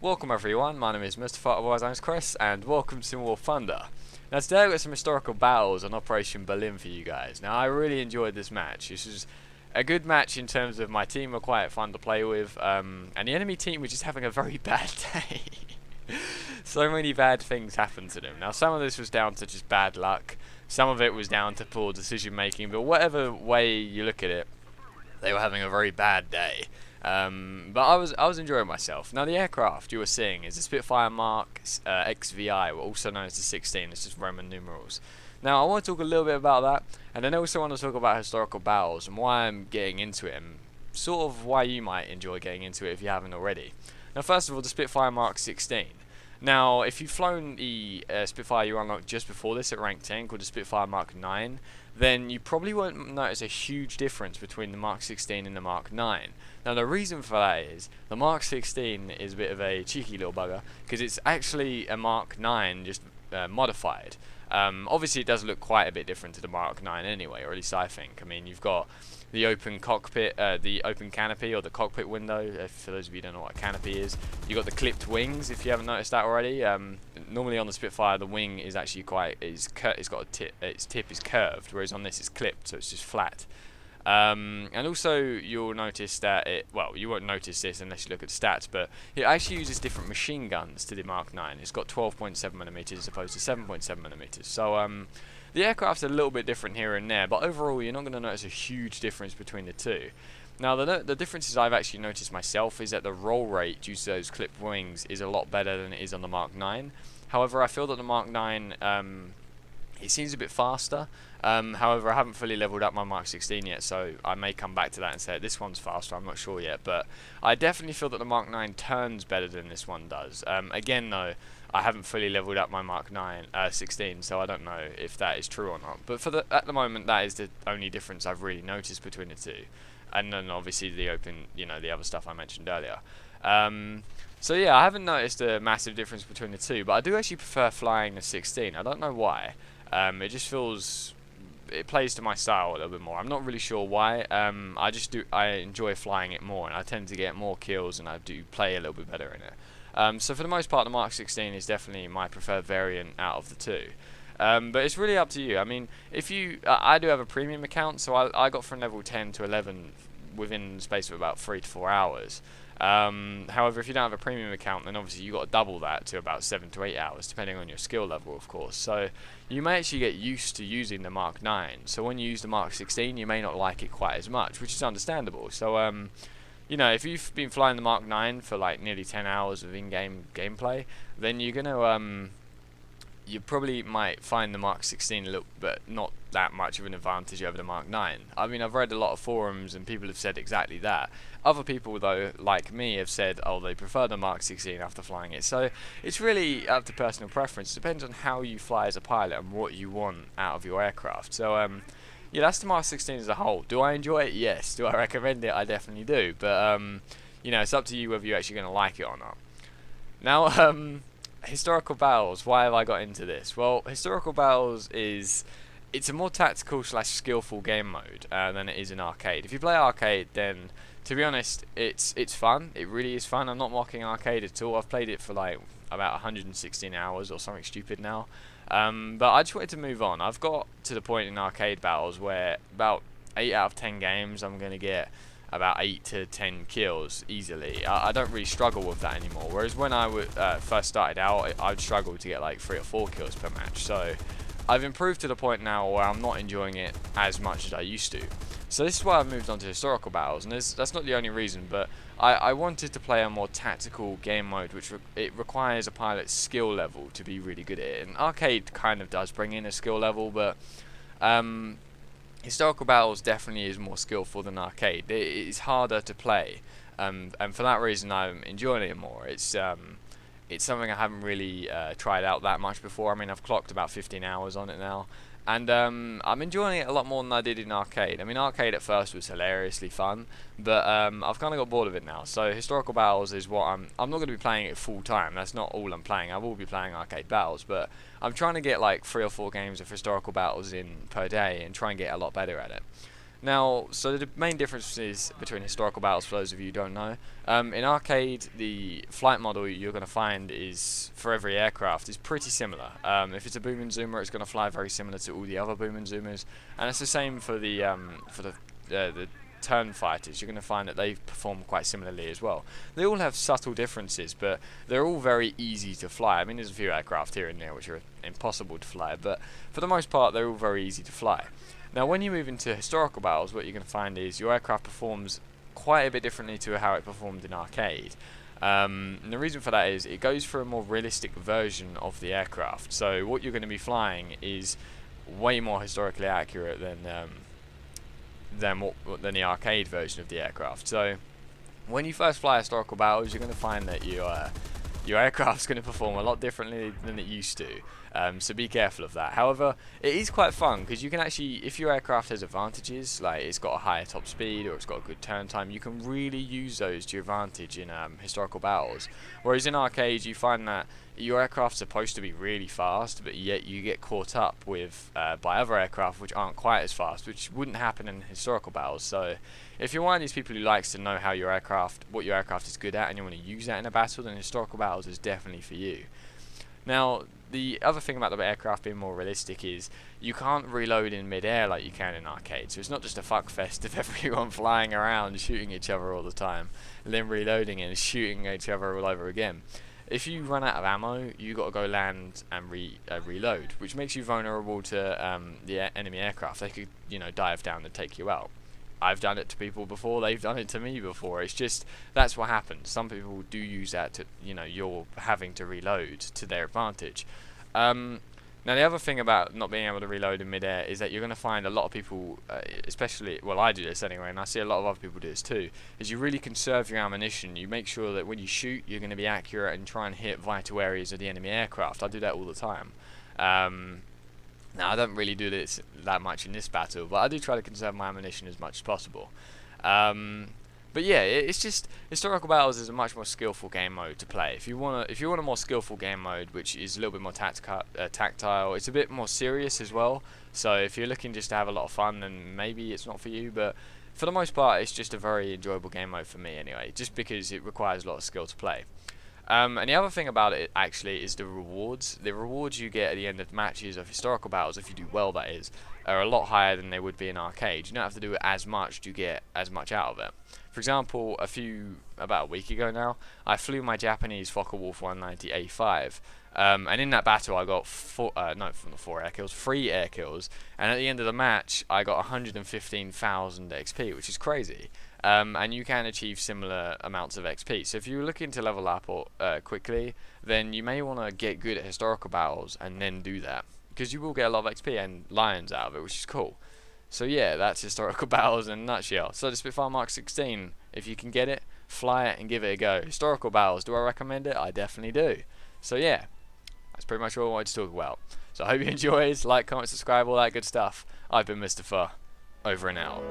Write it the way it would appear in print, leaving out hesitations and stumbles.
Welcome everyone, my name is Mustafa, otherwise I'm Chris, and welcome to War Thunder. Now today I've got some historical battles on Operation Berlin for you guys. Now I really enjoyed this match. This was a good match in terms of my team were quite fun to play with, and the enemy team was just having a very bad day. So many bad things happened to them. Now some of this was down to just bad luck, some of it was down to poor decision making, but whatever way you look at it, they were having a very bad day. But I was enjoying myself. Now the aircraft you were seeing is the Spitfire Mk XVI, also known as the 16. It's just Roman numerals. Now I want to talk a little bit about that, and then I also want to talk about historical battles and why I'm getting into it, and sort of why you might enjoy getting into it if you haven't already. Now first of all, the Spitfire Mk XVI. Now if you've flown the Spitfire you unlocked just before this at rank 10 called the Spitfire Mk XIX, then you probably won't notice a huge difference between the Mk XVI and the Mk XIX. Now the reason for that is the Mk XVI is a bit of a cheeky little bugger because it's actually a Mk IX just modified. Obviously it does look quite a bit different to the Mk IX anyway, or at least I think. I mean, you've got the open cockpit, the open canopy or the cockpit window. For those of you who don't know what a canopy is, you've got the clipped wings. If you haven't noticed that already, normally on the Spitfire the wing is actually it's got a tip. Its tip is curved, whereas on this it's clipped, so it's just flat. And also you'll notice that you won't notice this unless you look at the stats, but it actually uses different machine guns to the Mk IX. It's got 12.7mm as opposed to 7.7mm. So the aircraft's a little bit different here and there, but overall you're not going to notice a huge difference between the two. Now the differences I've actually noticed myself is that the roll rate due to those clipped wings is a lot better than it is on the Mk IX. However, I feel that the Mk IX it seems a bit faster. However, I haven't fully leveled up my Mk XVI yet, so I may come back to that and say this one's faster. I'm not sure yet, but I definitely feel that the Mk IX turns better than this one does. Again, though, I haven't fully leveled up my Mk IX 16, so I don't know if that is true or not. But at the moment, that is the only difference I've really noticed between the two, and then obviously the the other stuff I mentioned earlier. So yeah, I haven't noticed a massive difference between the two, but I do actually prefer flying the 16. I don't know why. It just feels, it plays to my style a little bit more. I'm not really sure why. I enjoy flying it more, and I tend to get more kills, and I do play a little bit better in it. So for the most part, the Mk XVI is definitely my preferred variant out of the two. But it's really up to you. I mean, if you, I do have a premium account, so I got from level 10 to 11 within the space of about 3 to 4 hours. However, if you don't have a premium account, then obviously you've got to double that to about 7 to 8 hours, depending on your skill level, of course. So you may actually get used to using the Mk IX. So when you use the Mk XVI, you may not like it quite as much, which is understandable. So if you've been flying the Mk IX for like nearly 10 hours of in-game gameplay, then you're gonna you probably might find the Mk XVI a little bit not that much of an advantage over the Mk IX. I mean, I've read a lot of forums and people have said exactly that. Other people, though, like me, have said, oh, they prefer the Mk XVI after flying it. So it's really up to personal preference. It depends on how you fly as a pilot and what you want out of your aircraft. So yeah, that's the Mk XVI as a whole. Do I enjoy it? Yes. Do I recommend it? I definitely do. But it's up to you whether you're actually going to like it or not. Now, historical battles. Why have I got into this? Well, historical battles it's a more tactical / skillful game mode than it is in arcade. If you play arcade, then to be honest, it's fun. It really is fun. I'm not mocking arcade at all. I've played it for like about 116 hours or something stupid now. But I just wanted to move on. I've got to the point in arcade battles where about 8 out of 10 games I'm going to get about 8 to 10 kills easily. I don't really struggle with that anymore. Whereas when I first started out, I'd struggle to get like 3 or 4 kills per match. So I've improved to the point now where I'm not enjoying it as much as I used to. So this is why I've moved on to historical battles, and that's not the only reason, but I wanted to play a more tactical game mode, which it requires a pilot's skill level to be really good at it. And arcade kind of does bring in a skill level, but historical battles definitely is more skillful than arcade. It is harder to play, and for that reason I'm enjoying it more. It's something I haven't really tried out that much before. I mean, I've clocked about 15 hours on it now, and I'm enjoying it a lot more than I did in arcade. I mean, arcade at first was hilariously fun, but I've kind of got bored of it now. So historical battles is what I'm not going to be playing it full time. That's not all I'm playing. I will be playing arcade battles, but I'm trying to get like 3 or 4 games of historical battles in per day and try and get a lot better at it. Now, so the main differences between historical battles, for those of you who don't know, in arcade, the flight model you're going to find is, for every aircraft, is pretty similar. If it's a boom and zoomer, it's going to fly very similar to all the other boom and zoomers, and it's the same for the turn fighters. You're going to find that they perform quite similarly as well. They all have subtle differences, but they're all very easy to fly. I mean, there's a few aircraft here and there which are impossible to fly, but for the most part, they're all very easy to fly. Now, when you move into historical battles, what you're going to find is your aircraft performs quite a bit differently to how it performed in arcade. And the reason for that is it goes for a more realistic version of the aircraft. So what you're going to be flying is way more historically accurate than the arcade version of the aircraft. So when you first fly historical battles, you're going to find that your aircraft's going to perform a lot differently than it used to. So be careful of that. However, it is quite fun because you can actually, if your aircraft has advantages, like it's got a higher top speed or it's got a good turn time, you can really use those to your advantage in historical battles. Whereas in arcade, you find that your aircraft's supposed to be really fast, but yet you get caught up with by other aircraft which aren't quite as fast, which wouldn't happen in historical battles. So if you're one of these people who likes to know how what your aircraft is good at, and you want to use that in a battle, then historical battles is definitely for you. Now, the other thing about the aircraft being more realistic is you can't reload in mid-air like you can in arcade. So it's not just a fuckfest of everyone flying around shooting each other all the time, and then reloading and shooting each other all over again. If you run out of ammo, you got to go land and reload, which makes you vulnerable to the enemy aircraft. They could, dive down and take you out. I've done it to people before, they've done it to me before. It's just, that's what happens. Some people do use that to, you're having to reload to their advantage. Now the other thing about not being able to reload in mid-air is that you're going to find a lot of people, especially, well, I do this anyway, and I see a lot of other people do this too, is you really conserve your ammunition. You make sure that when you shoot, you're going to be accurate and try and hit vital areas of the enemy aircraft. I do that all the time. Now, I don't really do this that much in this battle, but I do try to conserve my ammunition as much as possible. But yeah, it's just, historical battles is a much more skillful game mode to play. If you want a more skillful game mode, which is a little bit more tactile, it's a bit more serious as well. So if you're looking just to have a lot of fun, then maybe it's not for you. But for the most part, it's just a very enjoyable game mode for me anyway, just because it requires a lot of skill to play. And the other thing about it actually is the rewards. The rewards you get at the end of matches of historical battles, if you do well that is, are a lot higher than they would be in arcade. You don't have to do it as much to get as much out of it. For example, about a week ago now, I flew my Japanese Focke-Wulf 190 A5. And in that battle I got 3 air kills, and at the end of the match I got 115,000 XP, which is crazy. And you can achieve similar amounts of XP. So if you're looking to level up quickly, then you may want to get good at historical battles and then do that, because you will get a lot of XP and lions out of it, which is cool. So yeah, that's historical battles in a nutshell. So the Spitfire Mk XVI, if you can get it, fly it and give it a go. Historical battles, do I recommend it? I definitely do. So yeah, that's pretty much all I wanted to talk about. So I hope you enjoyed. Like, comment, subscribe, all that good stuff. I've been Mr. Fuh. Over and out.